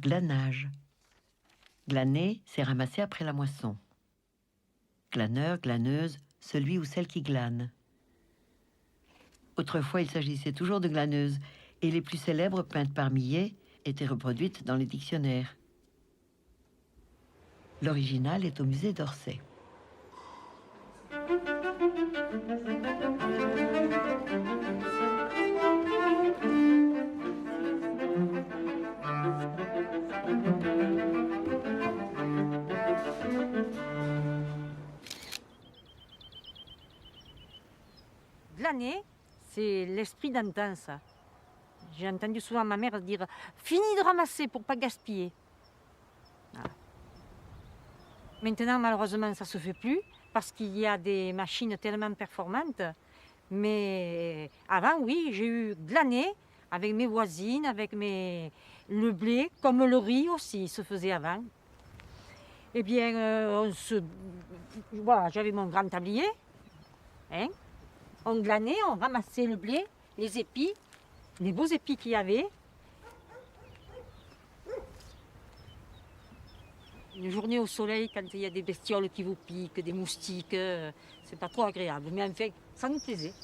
glanage. Glaner, c'est ramasser après la moisson. Glaneur, glaneuse, celui ou celle qui glane. Autrefois, il s'agissait toujours de glaneuses, et les plus célèbres, peintes par Millet, étaient reproduites dans les dictionnaires. L'original est au musée d'Orsay. Glaner, c'est l'esprit d'antan, ça. J'ai entendu souvent ma mère dire « Fini de ramasser pour pas gaspiller ». Maintenant, malheureusement, ça ne se fait plus parce qu'il y a des machines tellement performantes. Mais avant, oui, j'ai eu glaner avec mes voisines, avec le blé, comme le riz aussi se faisait avant. Eh bien, voilà, j'avais mon grand tablier. Hein. On glanait, on ramassait le blé, les épis, les beaux épis qu'il y avait. Une journée au soleil, quand il y a des bestioles qui vous piquent, des moustiques, c'est pas trop agréable. Mais enfin, ça nous plaisait.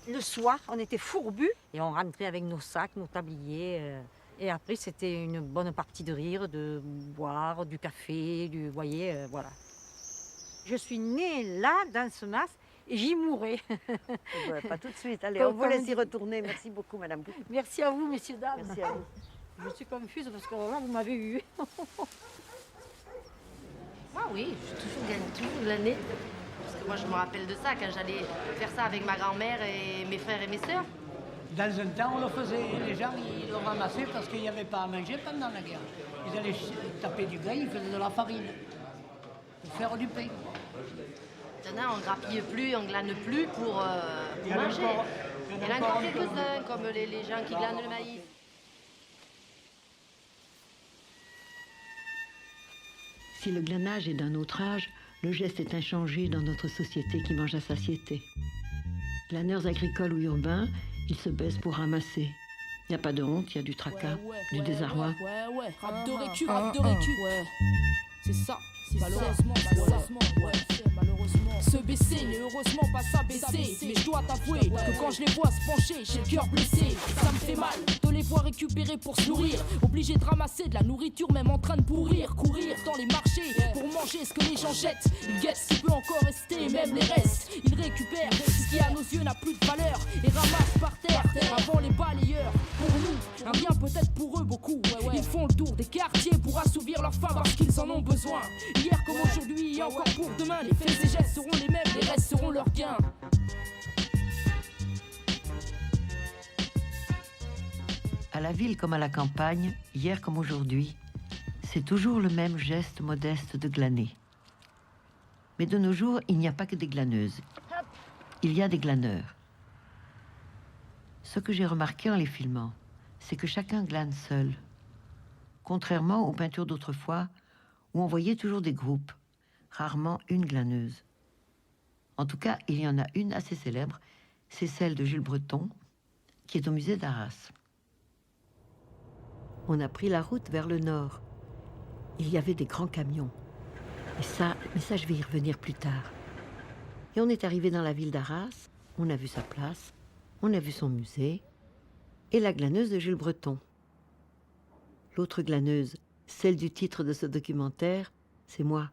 Le soir, on était fourbus et on rentrait avec nos sacs, nos tabliers. Et après, c'était une bonne partie de rire, de boire, du café, vous voyez, voilà. Je suis née là, dans ce mas, et j'y mourrai. Ouais, pas tout de suite. Allez, on vous laisse y retourner. Merci beaucoup, madame. Merci à vous, messieurs, dames. Merci à vous. Je suis confuse parce que là, vous m'avez eu. Ah oui, je suis toujours glanée. Parce que moi, je me rappelle de ça, quand j'allais faire ça avec ma grand-mère et mes frères et mes sœurs. Dans un temps, on le faisait. Les gens, ils le ramassaient parce qu'il n'y avait pas à manger pendant la guerre. Ils allaient taper du grain, ils faisaient de la farine pour faire du pain. Maintenant, on ne grappille plus, on glane plus pour manger. Il y en a encore quelques-uns, comme les gens qui glanent le maïs. Si le glanage est d'un autre âge, le geste est inchangé dans notre société qui mange à satiété. Glaneurs agricoles ou urbains, ils se baissent pour ramasser. Il n'y a pas de honte, il y a du tracas, du désarroi. Ouais, rap de récup, ouais. C'est ça, malheureusement, malheureusement. Se baisser, mais heureusement pas s'abaisser. Mais je dois t'avouer que quand je les vois se pencher, j'ai le cœur blessé. Ça me fait mal de les voir récupérer pour se nourrir. Obligé de ramasser de la nourriture, même en train de pourrir. Courir dans les marchés pour manger ce que les gens jettent. Ils guettent ce qui peut encore rester, même les restes. Ils récupèrent ce qui à nos yeux n'a plus de valeur et ramassent par terre avant les balayeurs. Pour nous, un bien peut-être pour eux beaucoup. Ils font le tour des quartiers pour assouvir leur faim parce qu'ils en ont besoin. Hier comme aujourd'hui et encore pour demain, les faits et gestes seront les mêmes, les restes seront leurs gains. À la ville comme à la campagne, hier comme aujourd'hui, c'est toujours le même geste modeste de glaner. Mais de nos jours, il n'y a pas que des glaneuses. Il y a des glaneurs. Ce que j'ai remarqué en les filmant, c'est que chacun glane seul. Contrairement aux peintures d'autrefois, où on voyait toujours des groupes, rarement une glaneuse. En tout cas, il y en a une assez célèbre, c'est celle de Jules Breton, qui est au musée d'Arras. On a pris la route vers le nord. Il y avait des grands camions. Mais ça, je vais y revenir plus tard. Et on est arrivé dans la ville d'Arras, on a vu sa place, on a vu son musée, et la glaneuse de Jules Breton. L'autre glaneuse, celle du titre de ce documentaire, c'est moi.